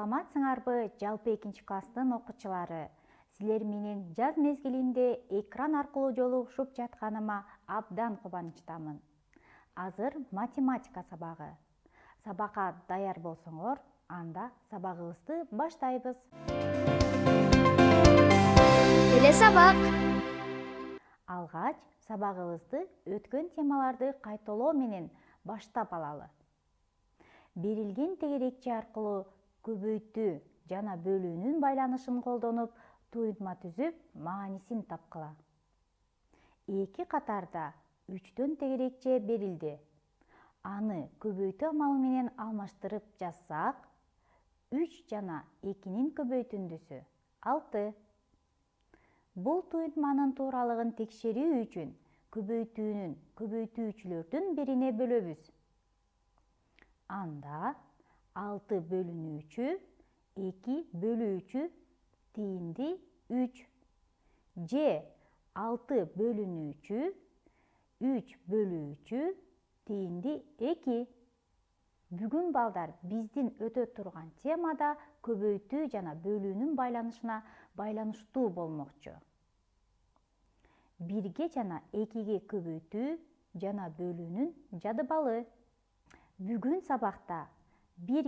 Саламатсыңарбы жалпы 2-класстын окуучулары? Силер менен жаз мезгилинде экран аркылуу жолугушуп жатканыма абдан кубанычтамын. Азыр математика сабагы. Сабакка даяр болсоңор, анда сабагыбызды баштайбыз. Эле сабак. Алгач сабагыбызды өткөн темаларды кайталоо менен баштап алалы. Берилген тегерекче аркылуу көбөйтүү жана бөлүүнүн байланышын колдонуп, туйутма түзүп, маанисин тапкыла. Эки катарда 3төн тегерекче берилди. Аны көбөйтүү амалы менен алмаштырып жазсак, 3 жана 2-нин көбөйтүндүсү 6. Бул туйутманын тууралыгын текшерүү үчүн көбөйтүүнүн көбөйтүүчүлөрдүн бирине бөлөбүз. Анда 6 бөлүнүүчү 2 бөлүүчү тиинди 3 же 6 бөлүнүүчү 3 бөлүүчү тиинди 2. Бүгүн балдар биздин өтө турган темада көбөйтүү жана бөлүүнүн байланышына байланыштуу болмокчу. 1 жана 2 көбөйтүү жана бөлүүнүн жадыбалы. Бүгүн сабакта 1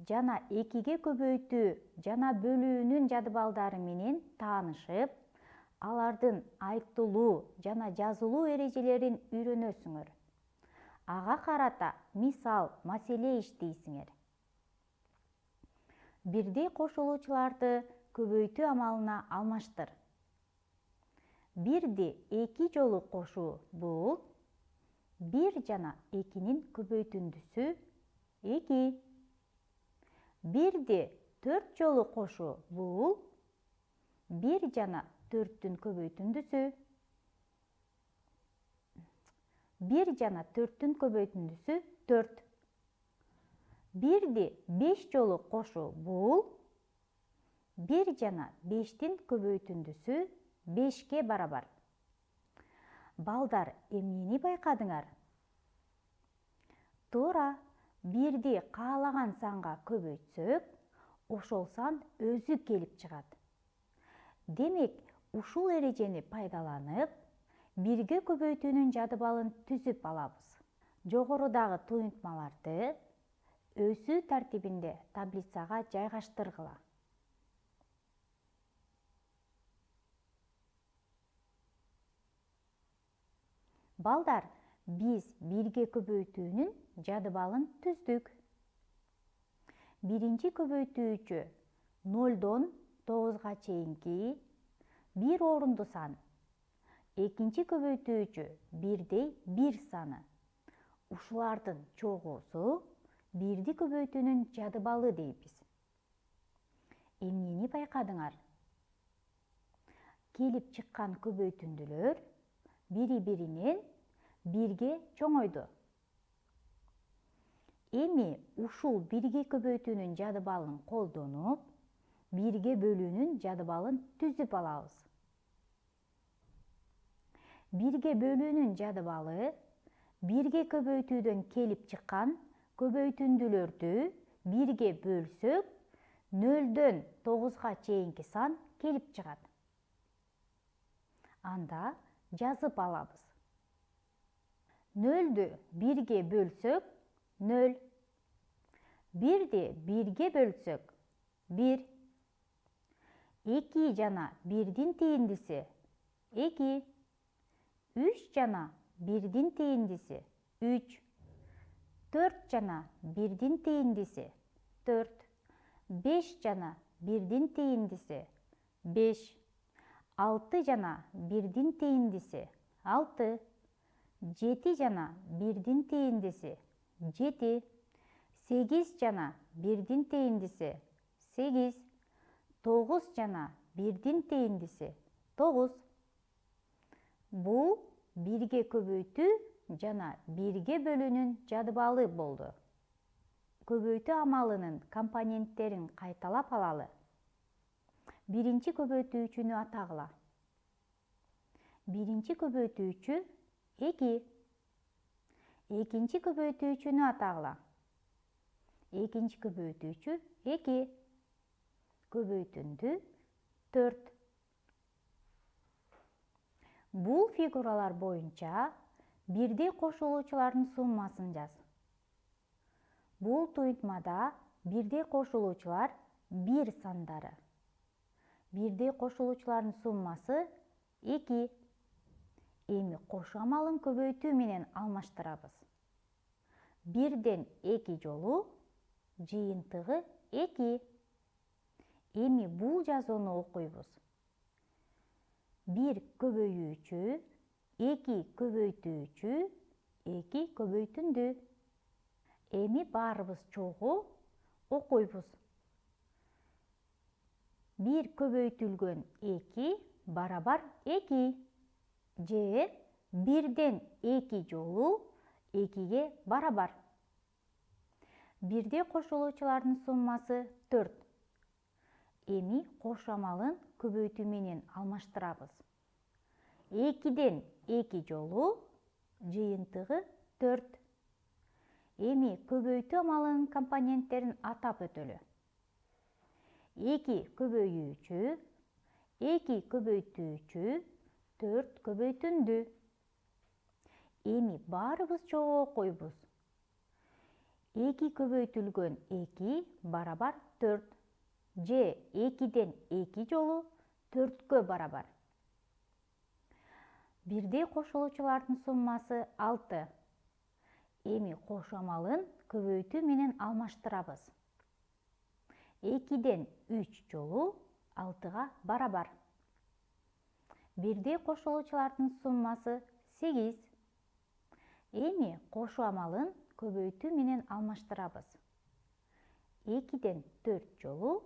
жана 2 көбөйтүү жана бөлүүнүн жадыбалдары менен таанышып, алардын айтылуу жана жазылуу эрежелерин үйрөнөсүңөр. Ага карата мисал, маселе иштейсиңер. Бирдей кошулуучуларды көбөйтүү амалына алмаштыр. 1ди 2 жолу кошуу бул 1 жана 2-нин көбөйтүндүсү 2. 1ди 4 жолу кошуу бул 1 жана 4-түн көбөйтүндүсү 1 жана 4-түн көбөйтүндүсү 4. 1ди 5 жолу кошуу бул 1 жана 5-тин көбөйтүндүсү 5ке барабар. Балдар, эмнени байкадыңар? Туура, 1ди каалаган санга көбөйтсөк, ошол сан өзү келип чыгат. Демек, ушул эрежени пайдаланып, 1ге көбөйтүүнүн жадыбалын түзүп алабыз. Жогорудагы туйунтмаларды өсүү тартибинде таблицага жайгаштыргыла. Балдар, биз 1ге көбөйтүүнүн жадыбалын түздүк. Биринчи көбөйтүүчү 0дон 9га чейинки 1 орунду сан. Экинчи көбөйтүүчү 1дей 1 саны. Ушулардын чогуусу 1ди көбөйтүүнүн жадыбалы дейбиз. Эмнени байкадыңар? Келип чыккан көбөйтүндүлөр бири-биринен 1ге чоңойду. Эми ушул 1ге көбөйтүүнүн жадыбалын колдонуп, 1ге бөлүүнүн жадыбалын түзүп алабыз. 1ге бөлүүнүн жадыбалы 1ге көбөйтүүдөн келип чыккан көбөйтүндүлөрдү 1ге бөлсөк, 0дөн 9га чейинки сан келип чыгат. Анда жазып алабыз. 0дү 1ге бөлсөк 0. 1ди 1ге бөлсөк 1. 2 жана 1дин тииндиси 2. 3 жана 1дин тииндиси 3. 4 жана 1дин тииндиси 4. 5 жана 1дин тииндиси 5. 6 жана 1дин тииндиси 6. 7 жана 1дин тииндиси 7. 8 жана 1дин тииндиси 8. 9 жана 1дин тииндиси 9. Бул 1ге көбөйтүү жана 1ге бөлүүнүн жадыбалы болду. Көбөйтүү амалынын компоненттерин кайталап алалы. Биринчи көбөйтүүчүнү атагыла. Биринчи көбөйтүүчү 2. Экинчи көбөйтүүчүнү атагыла. Экинчи көбөйтүүчү 2. көбөйтүндү 4. Бул фигуралар боюнча бирдей кошулуучулардын суммасын жаз. Бул туйутмада бирдей кошулуучулар 1 сандары. Бирдей кошулуучулардын суммасы 2. Эми кошу амалын көбөйтүү менен алмаштырабыз. 1ден 2 жолу жыйынтыгы 2. Эми бул жазууну окуйбуз. 1 көбөйүүчү, 2 көбөйтүүчү, 2 көбөйтүндү. Эми баарыбыз чогуу окуйбуз. 1 көбөйтүлгөн 2 барабар 2. Же 1ден 2 жолу 2ге барабар. Бирдей кошулуучулардын суммасы 4. Эми кошу амалын көбөйтүү менен алмаштырабыз. 2ден 2 жолу жыйынтыгы 4. Эми көбөйтүү амалынын компоненттерин атап өтөлү. 2 көбөйүүчү, 2 көбөйтүүчү, 4 көбөйтүндү. Эми баарыбыз чогуу окуйбуз. 2 көбөйтүлгөн 2 барабар 4. Же 2ден 2 жолу 4кө барабар. Бирдей кошулуучулардын суммасы 6. Эми кошу амалын көбөйтүү менен алмаштырабыз. 2ден 3 жолу 6га барабар. Бирдей кошулуучулардын суммасы 8. Эми кошу амалын көбөйтүү менен алмаштырабыз. 2ден 4 жолу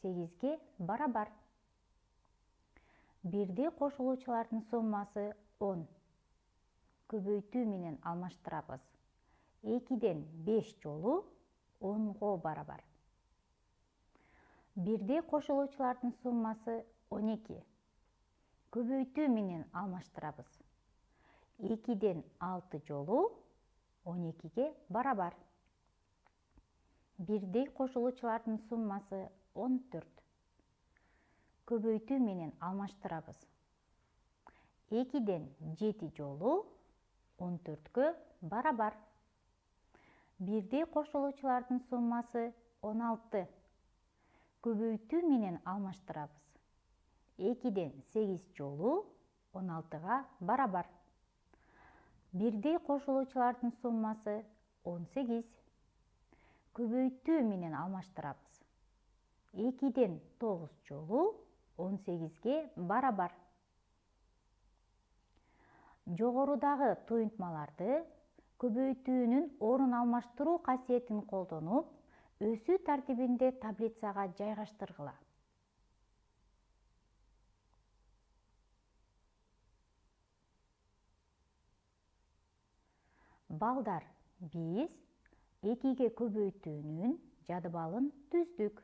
8ге барабар. Бирдей кошулуучулардын суммасы 10. Көбөйтүү менен алмаштырабыз. 2ден 5 жолу 10го барабар. Бирдей кошулуучулардын суммасы 12. Көбөйтүү менен алмаштырабыз. 2ден 6 жолу 12ге барабар. Бирдей кошулуучулардын суммасы 14. Көбөйтүү менен алмаштырабыз. 2ден 7 жолу 14кө барабар. Бирдей кошулуучулардын суммасы 16. Көбөйтүү менен алмаштырабыз. 2ден 8 жолу 16га барабар. Бирдей кошулуучулардын суммасы 18. Көбөйтүү менен алмаштырабыз. 2ден 9 жолу 18ге барабар. Жогорудагы туйунтмаларды көбөйтүүнүн орун алмаштыруу касиетин колдонуп, өсүү тартибинде таблицага жайгаштыргыла. Балдар, биз 2ге көбөйтүүнүн жадыбалын түздүк.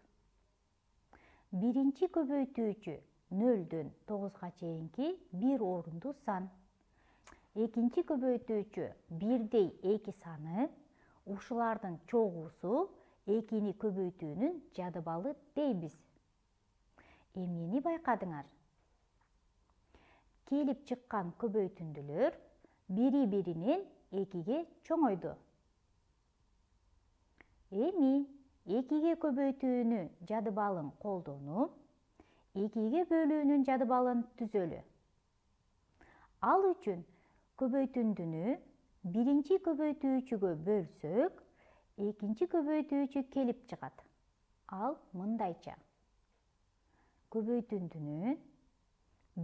Биринчи көбөйтүүчү 0дөн 9га чейинки бир орунду сан. Экинчи көбөйтүүчү 1дей 2 саны, ушулардын чогуусу 2-ни көбөйтүүнүн жадыбалы дейбиз. Эмнени байкадыңар? Келип чыккан көбөйтүндүлөр бири-биринен 2ге чоңойду. Эми 2ге көбөйтүүнү жадыбалын колдонуп, 2ге бөлүүнүн жадыбалын түзөлү. Ал үчүн көбөйтүндүнү биринчи көбөйтүүчүгө бөлсөк, экинчи көбөйтүүчү келип чыгат. Ал мындайча. Көбөйтүндүнү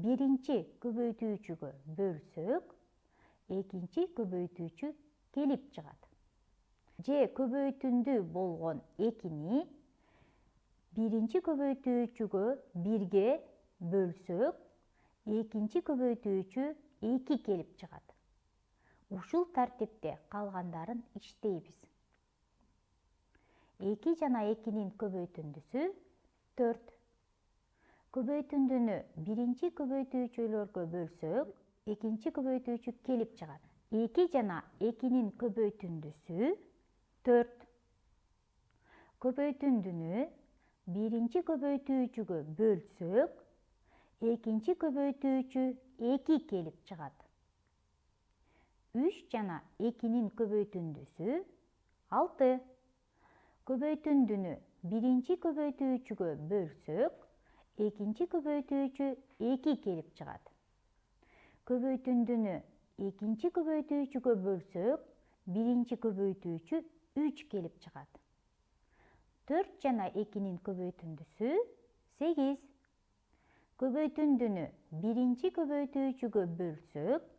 биринчи көбөйтүүчүгө бөлсөк, экинчи көбөйтүүчү келип чыгат. Же көбөйтүндү болгон 2-ни биринчи көбөйтүүчүгө 1ге бөлсөк, экинчи көбөйтүүчү 2 келип чыгат. Ушул тартипте калгандарын иштейбиз. 2 жана 2-нин көбөйтүндүсү 4. Көбөйтүндүнү биринчи көбөйтүүчүлөргө бөлсөк, экинчи көбөйтүүчү келип чыгат. 2 жана 2-нин көбөйтүндүсү 4. Көбөйтүндүнү биринчи көбөйтүүчүгө бөлсөк, экинчи көбөйтүүчү 2 келип чыгат. 3 жана 2-нин көбөйтүндүсү 6. Көбөйтүндүнү биринчи көбөйтүүчүгө бөлсөк, экинчи көбөйтүүчү 2 келип чыгат. Көбөйтүндүнү экинчи көбөйтүүчүгө бөлсөк, биринчи көбөйтүүчү 3 келип чыгат. 4 жана 2-нин көбөйтүндүсү 8. Көбөйтүндүнү биринчи көбөйтүүчүгө бөлсөк,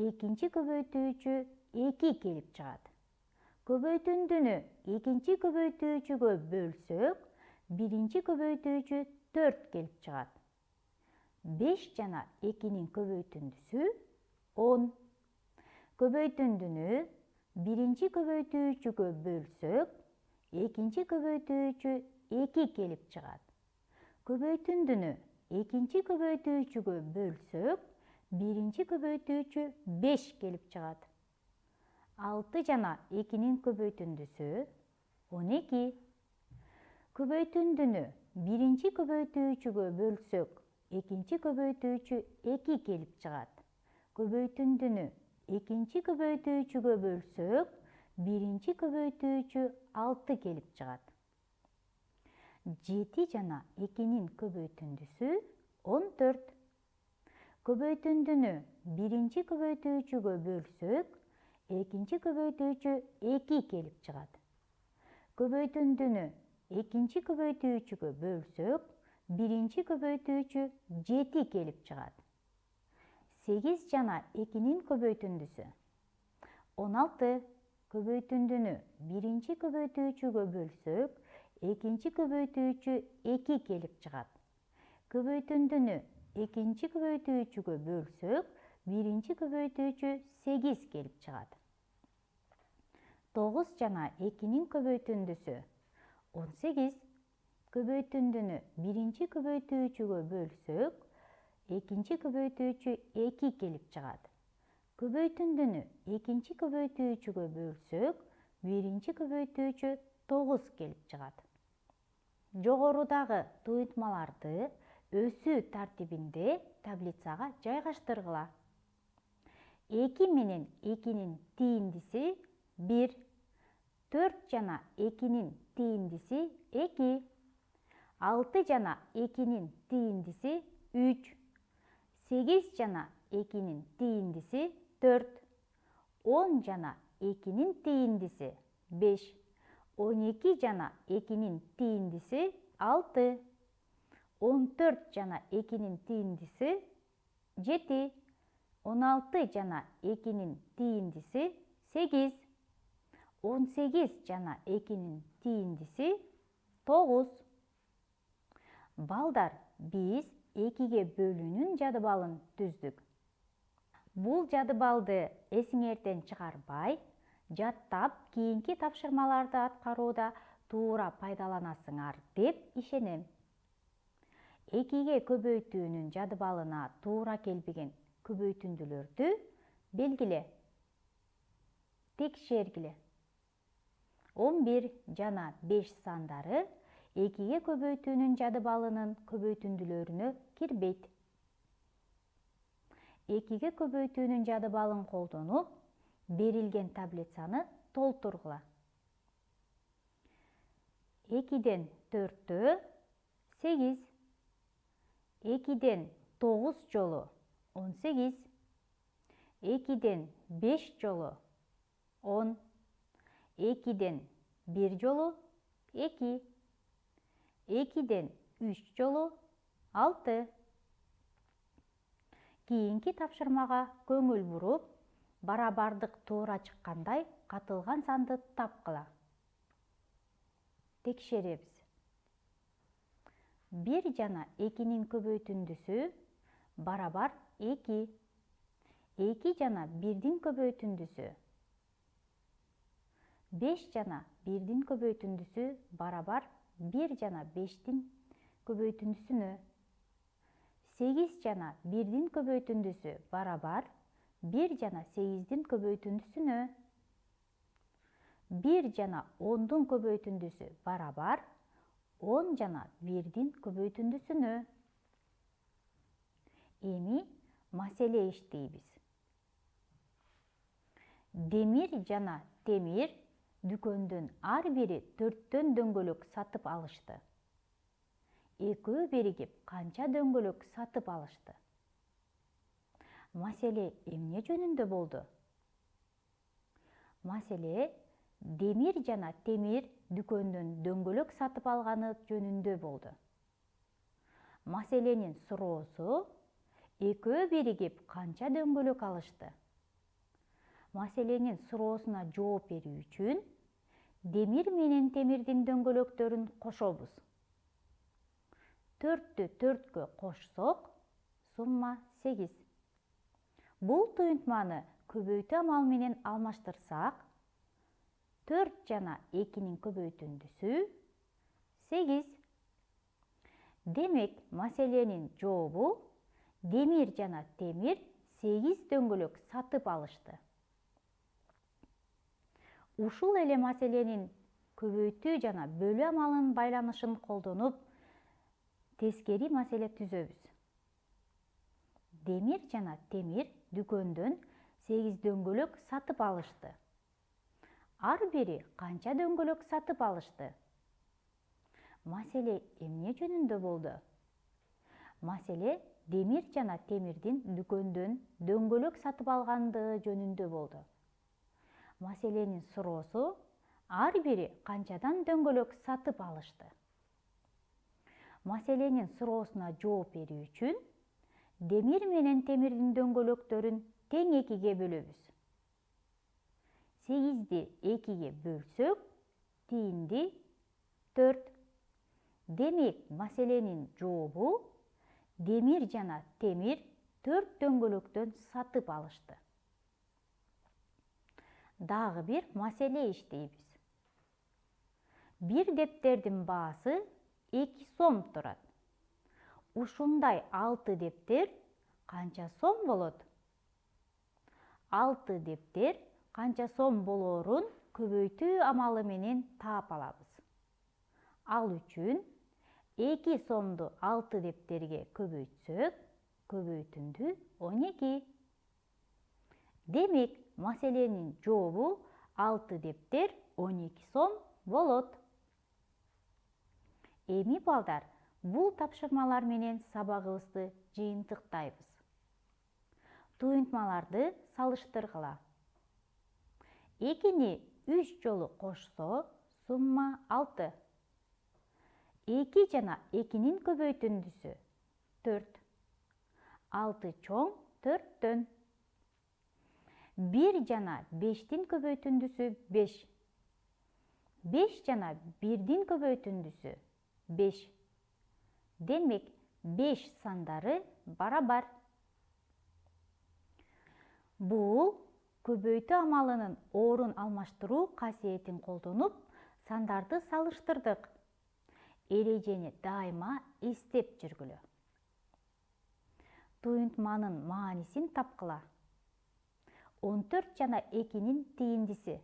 экинчи көбөйтүүчү 2 келип чыгат. Көбөйтүндүнү экинчи көбөйтүүчүгө бөлсөк, биринчи көбөйтүүчү 4 келип чыгат. 5 жана 2-нин көбөйтүндүсү 10. Көбөйтүндүнү биринчи көбөйтүүчүгө бөлсөк, экинчи көбөйтүүчү 2 келип чыгат. Көбөйтүндүнү экинчи көбөйтүүчүгө бөлсөк, биринчи көбөйтүүчү 5 келип чыгат. 6 жана 2-нин көбөйтүндүсү 12. Көбөйтүндүнү биринчи көбөйтүүчүгө бөлсөк, экинчи көбөйтүүчү 2 келип чыгат. Көбөйтүндүнү экинчи көбөйтүүчүгө бөлсөк, биринчи көбөйтүүчү 6 келип чыгат. 7 жана 2-нин көбөйтүндүсү 14. Көбөйтүндүнү биринчи көбөйтүүчүгө бөлсөк, экинчи көбөйтүүчү 2 келип чыгат. Көбөйтүндүнү экинчи көбөйтүүчүгө бөлсөк, биринчи көбөйтүүчү 7 келип чыгат. 8 жана 2-нин көбөйтүндүсү 16. Көбөйтүндүнү биринчи көбөйтүүчүгө бөлсөк, экинчи көбөйтүүчү 2 келип чыгат. Көбөйтүндүнү экинчи көбөйтүүчүгө бөлсөк, биринчи көбөйтүүчү 8 келип чыгат. 9 жана 2-нин көбөйтүндүсү 18. Көбөйтүндүнү биринчи көбөйтүүчүгө бөлсөк, экинчи көбөйтүүчү 2 келип чыгат. Көбөйтүндүнү экинчи көбөйтүүчүгө бөлсөк, биринчи көбөйтүүчү 9 келип чыгат. Жогорудагы туйутмаларды өсүү тартибинде таблицага жайгаштыргыла. 2 менен 2-нин тииндиси 1. 4 жана 2-нин тииндиси 2. 6 жана 2-нин тииндиси 3. 8 жана 2-нин тииндиси 4. 10 жана 2-нин тииндиси 5. 12 жана 2-нин тииндиси 6. 14 жана 2-нин тииндиси 7. 16 жана 2-нин тииндиси 8. 18 жана 2-нин тииндиси 9. Балдар, биз 2ге бөлүүнүн жадыбалын түздүк. Бул жадыбалды эсиңерден чыгарбай, жаттап, кийинки тапшырмаларды аткарууда туура пайдаланасыңар деп ишенем. 2ге көбөйтүүнүн жадыбалына туура келбеген көбөйтүндүлөрдү белгиле. Текшергиле. 11 жана 5 сандары 2ге көбөйтүүнүн жадыбалынын көбөйтүндүлөрүнө кирбейт. 2ге көбөйтүүнүн жадыбалын колдонуп, берилген таблицаны толтургула. 2ден 4-тө 8. 2ден 9 жолу 18. 2ден 5 жолу 10. 2ден 1 жолу 2. 2ден 3 жолу 6. Кийинки тапшырмага көңүл буруп, барабардык туура чыккандай катылган санды тапкыла. Текшеребиз. 1 жана 2-нин көбөйтүндүсү барабар 2. 2 жана 1-дин көбөйтүндүсү 5 жана 1-дин көбөйтүндүсү барабар 1 жана 5-дин көбөйтүндүсүнө. 8 жана 1-дин көбөйтүндүсү барабар 1 жана 8-дин көбөйтүндүсүнө. 1 жана 10-дун көбөйтүндүсү барабар 10 жана 1-дин көбөйтүндүсүнө. Эми маселе иштейбиз. Демир жана темир дүкөндөн ар бири 4төн дөңгөлөк сатып алышты. Экөө биригип канча дөңгөлөк сатып алышты? Маселе эмне жөнүндө болду? Маселе демир жана темир дүкөндөн дөңгөлөк сатып алганы жөнүндө болду. Маселенин суроосу экөө биригип канча дөңгөлөк алышты? Маселенин суроосуна жооп берүү үчүн демир менен темирдин дөңгөлөктөрүн кошобуз. 4-тү 4кө кошсок, сумма 8. Бул туюнтманы көбөйтүү амалы менен алмаштырсак, 4 жана 2-нин көбөйтүндүсү 8. Демек, маселенин жообу демир жана темир 8 дөңгөлөк сатып алышты. Ушул эле маселенин көбөйтүү жана бөлүү амалынын байланышын колдонуп, тескери маселе түзөбүз. Демир жана темир дүкөндөн 8 дөңгөлөк сатып алышты. Ар бири канча дөңгөлөк сатып алышты? Маселе эмне жөнүндө болду? Маселе демир жана темирдин дүкөндөн дөңгөлөк сатып алгандыгы жөнүндө болду. Маселенин суроосу ар бири канчадан дөңгөлөк сатып алышты? Маселенин суроосуна жооп берүү үчүн демир менен темирдин дөңгөлөктөрүн тең 2-ге бөлөбүз. 8-ди 2-ге бөлсөк, тиинди 4. Демек, маселенин жообу демир жана темир 4 дөңгөлөктөн сатып алышты. Дагы бир маселе иштейбиз. Бир дептердин баасы 2 сом турат. Ушундай 6 дептер канча сом болот? 6 дептер канча сом болоорун көбөйтүү амалы менен таап алабыз. Ал үчүн 2 сомду 6 дептерге көбөйтсөк, көбөйтүндү 12. Демек, маселенин жообу 6 дептер 12 сом болот. Эми балдар, бул тапшырмалар менен сабагыбызды жыйынтыктайбыз. Туюнтмаларды салыштыргыла. 2-ни 3 жолу кошсо, сумма 6. 2 жана 2-нин көбөйтүндүсү 4. 6 чоң 4төн. 1 жана 5-тин көбөйтүндүсү 5. 5 жана 1-дин көбөйтүндүсү 5. Демек, 5 сандары барабар. Бул көбөйтүү амалынын орун алмаштыруу касиетин колдонуп, сандарды салыштырдык. Эрежени дайыма эстеп жүргүлө. Туюнтманын маанисин тапкыла. 14 жана 2-нин тииндиси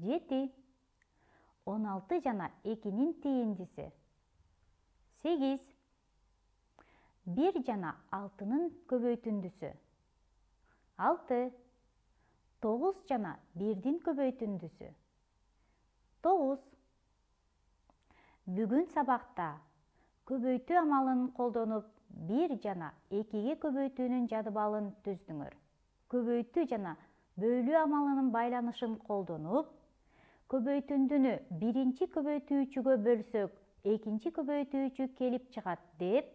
7. 16 жана 2-нин тииндиси 8. 1 жана 6-нын көбөйтүндүсү 6. 9 жана 1-дин көбөйтүндүсү 9. Бүгүн сабакта көбөйтүү амалын колдонуп 1 жана 2-ге көбөйтүүнүн жадыбалын түздүңөр. Көбөйтүү жана бөлүү амалынын байланышын колдонуп, көбөйтүндүнү биринчи көбөйтүүчүгө бөлсөк, экинчи көбөйтүүчү келип чыгат деп,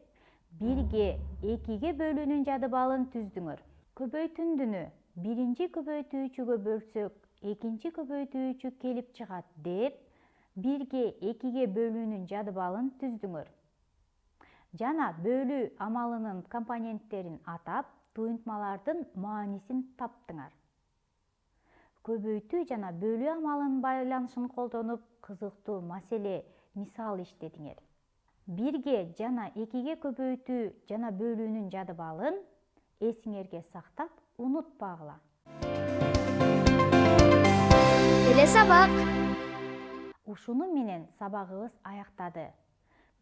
1-ге 2-ге бөлүүнүн жадыбалын түздүңөр. Көбөйтүндүнү биринчи көбөйтүүчүгө бөлсөк, экинчи көбөйтүүчү келип чыгат деп, 1-ге 2-ге бөлүүнүн жадыбалын түздүңөр. Жана бөлүү амалынын компоненттерин атап, туюнтмалардын маанисин таптыңар. Көбөйтүү жана бөлүү амалынын байланышын колдонуп, кызыктуу маселе, мисал иштедиңер. 1-ге жана 2-ге көбөйтүү жана бөлүүнүн жадыбалын эсиңерге сактап, унутпагыла. Телесабак. Ушуну менен сабагыбыз аяктады.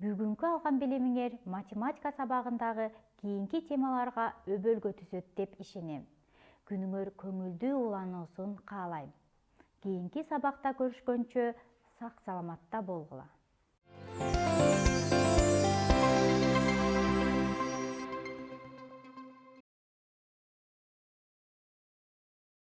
Бүгүнкү алган билимиңер математика сабагындагы кийинки темаларга өбөлгө түзөт деп ишенем. Күнүңөр көңүлдүү улануусун каалайм. Кийинки сабакта көрүшкөнчө сак саламатта болгула.